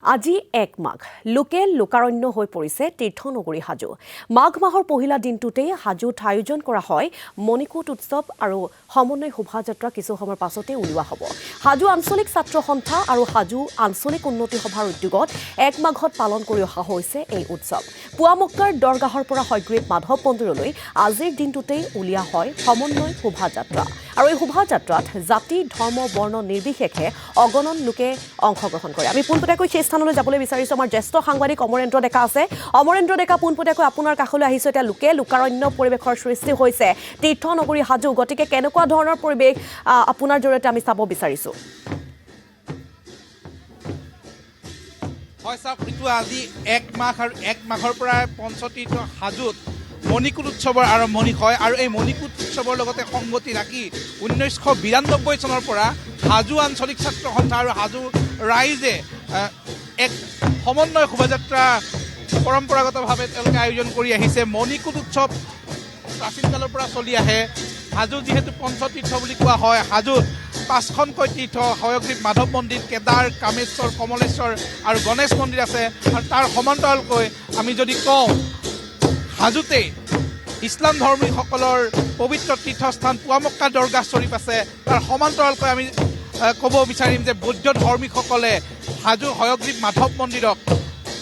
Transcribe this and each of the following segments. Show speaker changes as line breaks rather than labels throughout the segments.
আজি ১ মাঘ লোকে লোকাৰণ্য হৈ পৰিছে তীৰ্থনগৰী হাজো। মাঘ মাহৰ পহিলা দিনটোতেই হাজোত আয়োজন কৰা হয় মণিকূট উৎসৱ আৰু সমন্বয় শোভাযাত্ৰা কিছু সময়ৰ পাছতে উলিওৱা হ'ব। হাজো আঞ্চলিক ছাত্ৰ সন্থা আৰু হাজো আঞ্চলিক উন্নতি সভাৰ উদ্যোগত ১ মাঘত পালন কৰি অহা হৈছে এই উৎসৱ। পুৱামক্কাৰ দৰগাহৰ পৰা হয়গ্ৰীৱ মাধৱ মন্দিৰলৈ আজিৰ দিনটোতেই উলিওৱা হয় সমন্বয় শোভাযাত্ৰা। আৰু এই শোভাযাত্ৰাত জাতি ধৰ্ম বৰ্ণ নিৰ্বিশেষে অগণন লোকে অংশগ্ৰহণ কৰে। আমি পোনপটীয়াকৈ সেই স্থানলৈ যাবলৈ বিচাৰিছোঁ। আমাৰ জ্যেষ্ঠ সাংবাদিক অমৰেন্দ্ৰ ডেকা আছে। অমৰেন্দ্ৰ ডেকা, পোনপটীয়াকৈ আপোনাৰ কাষলৈ আহিছোঁ। এতিয়া লোকে লোকাৰণ্য পৰিৱেশৰ সৃষ্টি হৈছে তীৰ্থনগৰী হাজো। গতিকে কেনেকুৱা ধৰণৰ পৰিৱেশ আপোনাৰ জৰিয়তে আমি চাব বিচাৰিছোঁ?
হয় চাওক, এইটো আজি ১ মাঘ আৰু ১ মাঘৰ পৰা পঞ্চতীৰ্থ হাজোত মণিকূট উৎসৱৰ আৰম্ভণি হয়। আৰু এই মণিকূট উৎসৱৰ লগতে সংগতি ৰাখি ১৯৯২ চনৰ পৰা হাজো আঞ্চলিক ছাত্ৰ সন্থা আৰু হাজো ৰাইজে এক সমন্বয় শোভাযাত্ৰা পৰম্পৰাগতভাৱে তেওঁলোকে আয়োজন কৰি আহিছে। মণিকূট উৎসৱ প্ৰাচীন কালৰ পৰা চলি আহে। হাজো যিহেতু পঞ্চতীৰ্থ বুলি কোৱা হয়, হাজোত ৫খনকৈ তীৰ্থ হয়গ্ৰীৱ মাধৱ মন্দিৰ, কেদাৰ, কামেশ্বৰ, কমলেশ্বৰ আৰু গণেশ মন্দিৰ আছে। আৰু তাৰ সমান্তৰালকৈ আমি যদি কওঁ, হাজোতেই ইছলাম ধৰ্মীসকলৰ পবিত্ৰ তীৰ্থস্থান পুৱামক্কা দৰগাহ শ্বৰীফ আছে। তাৰ সমান্তৰালকৈ আমি ক'ব বিচাৰিম যে বৌদ্ধ ধৰ্মীসকলে হাজো হয়গ্ৰীৱ মাধৱ মন্দিৰক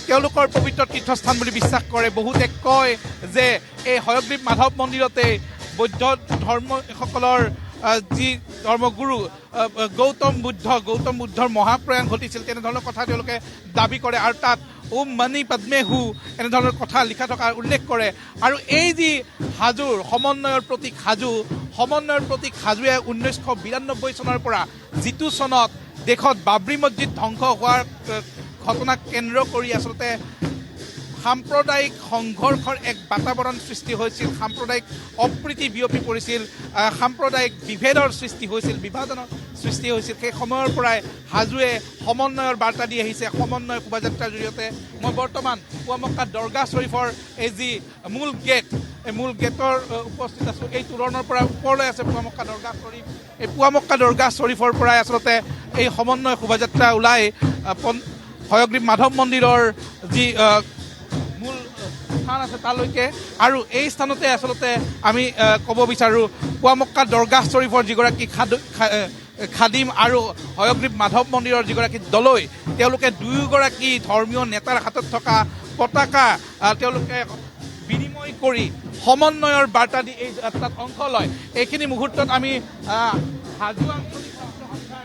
তেওঁলোকৰ পবিত্ৰ তীৰ্থস্থান বুলি বিশ্বাস কৰে। বহুতে কয় যে এই হয়গ্ৰীৱ মাধৱ মন্দিৰতে বৌদ্ধ ধৰ্মসকলৰ যি ধৰ্মগুৰু গৌতম বুদ্ধৰ মহাপ্ৰয়াণ ঘটিছিল, তেনেধৰণৰ কথা তেওঁলোকে দাবী কৰে। আৰু তাত ওম মণি পদ্মে হু এনেধৰণৰ কথা লিখা থকা উল্লেখ কৰে। আৰু এই যি হাজোৰ সমন্বয়ৰ প্ৰতীক হাজোৱে ১৯৯২ চনৰ পৰা যিটো চনত দেশত বাবৰি মছজিদ ধ্বংস হোৱাৰ ঘটনাক কেন্দ্ৰ কৰি আচলতে সাম্প্ৰদায়িক সংঘৰ্ষৰ এক বাতাবৰণ সৃষ্টি হৈছিল, সাম্প্ৰদায়িক অপ্ৰীতি বিয়পি পৰিছিল, সাম্প্ৰদায়িক বিভেদৰ সৃষ্টি হৈছিল, বিভাজনৰ সৃষ্টি হৈছিল। সেই সময়ৰ পৰাই হাজোৱে সমন্বয়ৰ বাৰ্তা দি আহিছে সমন্বয় শোভাযাত্ৰাৰ জৰিয়তে। মই বৰ্তমান পুৱামক্কা দৰগাহ শ্বৰীফৰ এই যি মূল গেট, এই মূল গেটৰ উপস্থিত আছোঁ। এই তোৰণৰ পৰা ওপৰলৈ আছে পুৱামক্কা দৰগাহ শ্বৰীফ। এই পুৱামক্কা দৰগাহ শ্বৰীফৰ পৰাই আচলতে এই সমন্বয় শোভাযাত্ৰা ওলাই হয়গ্ৰীৱ মাধৱ মন্দিৰৰ যি মূল স্থান আছে তালৈকে। আৰু এই স্থানতে আচলতে আমি ক'ব বিচাৰোঁ, পুৱামক্কা দৰগাহ শ্বৰীফৰ যিগৰাকী খাদিম আৰু হয়গ্ৰীৱ মাধৱ মন্দিৰৰ যিগৰাকী দলৈ, তেওঁলোকে দুয়োগৰাকী ধৰ্মীয় নেতাৰ হাতত থকা পতাকা তেওঁলোকে বিনিময় কৰি সমন্বয়ৰ বাৰ্তা দি এই যাত্ৰাত অংশ লয়। এইখিনি মুহূৰ্তত আমি হাজো আঞ্চলিক ছাত্ৰ সন্থাৰ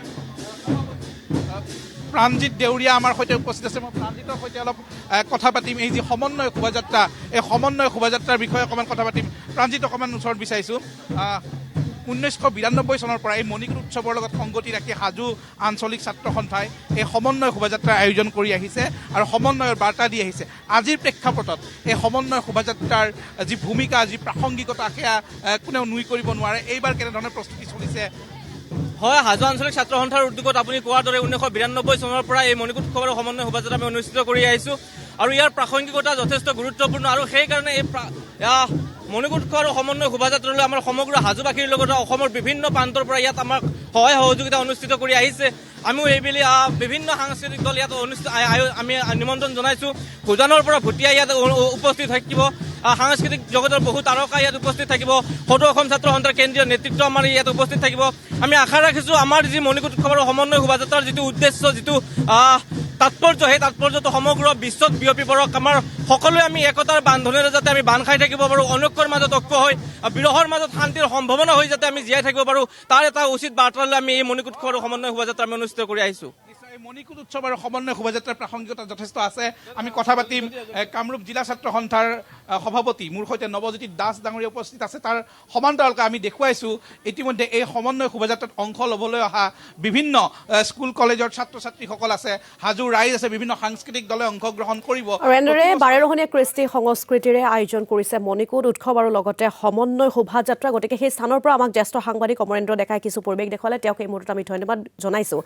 প্ৰাণজিৎ দেউৰীয়া আমাৰ সৈতে উপস্থিত আছে। মই প্ৰাণজিতৰ সৈতে অলপ কথা পাতিম। এই যি সমন্বয় শোভাযাত্ৰা, এই সমন্বয় শোভাযাত্ৰাৰ বিষয়ে অকণমান কথা পাতিম। প্ৰাণজিৎ, অকণমান ওচৰত বিচাৰিছোঁ। ১৯৯২ চনৰ পৰা এই মণিকূট উৎসৱৰ লগত সংগতি ৰাখি হাজো আঞ্চলিক ছাত্ৰ সন্থাই এই সমন্বয় শোভাযাত্ৰাৰ আয়োজন কৰি আহিছে আৰু সমন্বয়ৰ বাৰ্তা দি আহিছে। আজিৰ প্ৰেক্ষাপটত এই সমন্বয় শোভাযাত্ৰাৰ যি ভূমিকা, যি প্ৰাসংগিকতা, সেয়া কোনেও নুই কৰিব নোৱাৰে। এইবাৰ কেনেধৰণৰ প্ৰস্তুতি চলিছে?
হয়, হাজো আঞ্চলিক ছাত্ৰ সন্থাৰ উদ্যোগত আপুনি কোৱাৰ দৰে ১৯৯২ চনৰ পৰা এই মণিকূট উৎসৱৰ সমন্বয় শোভাযাত্ৰা আমি অনুষ্ঠিত কৰি আহিছোঁ। আৰু ইয়াৰ প্ৰাসংগিকতা যথেষ্ট গুৰুত্বপূৰ্ণ। আৰু সেইকাৰণে এই মণিকূট উৎসৱ আৰু সমন্বয় শোভাযাত্ৰালৈ আমাৰ সমগ্ৰ হাজোবাসীৰ লগতে অসমৰ বিভিন্ন প্ৰান্তৰ পৰা ইয়াত আমাক সহায় সহযোগিতা অনুষ্ঠিত কৰি আহিছে। আমিও এইবেলি বিভিন্ন সাংস্কৃতিক দল ইয়াত আমি নিমন্ত্ৰণ জনাইছোঁ। ভূটানৰ পৰা ভুটীয়া ইয়াত উপস্থিত থাকিব, সাংস্কৃতিক জগতৰ বহু তাৰকা ইয়াত উপস্থিত থাকিব, সদৌ অসম ছাত্ৰ সন্থাৰ কেন্দ্ৰীয় নেতৃত্ব আমাৰ ইয়াত উপস্থিত থাকিব। আমি আশা ৰাখিছোঁ আমাৰ যি মণিকূট উৎসৱ আৰু সমন্বয় শোভাযাত্ৰাৰ যিটো উদ্দেশ্য, যিটো তাৎপৰ্য, সেই তাৎপৰ্যটো সমগ্ৰ বিশ্বত বিয়পি পৰক। আমাৰ সকলোৱে আমি একতাৰ বান্ধোনেৰে যাতে আমি বান্ধ খাই থাকিব পাৰোঁ, অনৈক্যৰ মাজত ঐক্য হৈ, বিৰহৰ মাজত শান্তিৰ সম্ভাৱনা হৈ যাতে আমি জীয়াই থাকিব পাৰোঁ, তাৰ এটা উচিত বাৰ্তালৈ আমি এই মণিকূট উৎসৱ আৰু সমন্বয় শোভাযাত্ৰা আমি অনুষ্ঠিত কৰি আহিছোঁ।
এই মণিকূট উৎসৱ আৰু সমন্বয় শোভাযাত্ৰাৰ প্ৰাসংগিকতা যথেষ্ট আছে। আমি কথা পাতিম কামৰূপ জিলা ছাত্ৰ সন্থাৰ সভাপতি, মোৰ সৈতে নৱজ্যোতি দাস ডাঙৰীয়া উপস্থিত আছে। তাৰ সমান্তৰালকৈ আমি দেখুৱাইছোঁ ইতিমধ্যে এই সমন্বয় শোভাযাত্ৰাত অংশ ল'বলৈ অহা বিভিন্ন স্কুল কলেজৰ ছাত্ৰ ছাত্ৰীসকল আছে, হাজো ৰাইজ আছে, বিভিন্ন সাংস্কৃতিক দলে অংশগ্ৰহণ কৰিব।
আৰু এনেদৰে বাৰেৰহণীয়া কৃষ্টি সংস্কৃতিৰে আয়োজন কৰিছে মণিকূট উৎসৱ আৰু লগতে সমন্বয় শোভাযাত্ৰা। গতিকে সেই স্থানৰ পৰা আমাক জ্যেষ্ঠ সাংবাদিক অমৰেন্দ্ৰ ডেকাই কিছু পৰিৱেশ দেখুৱালে। তেওঁক এই মুহূৰ্তত আমি ধন্যবাদ জনাইছোঁ।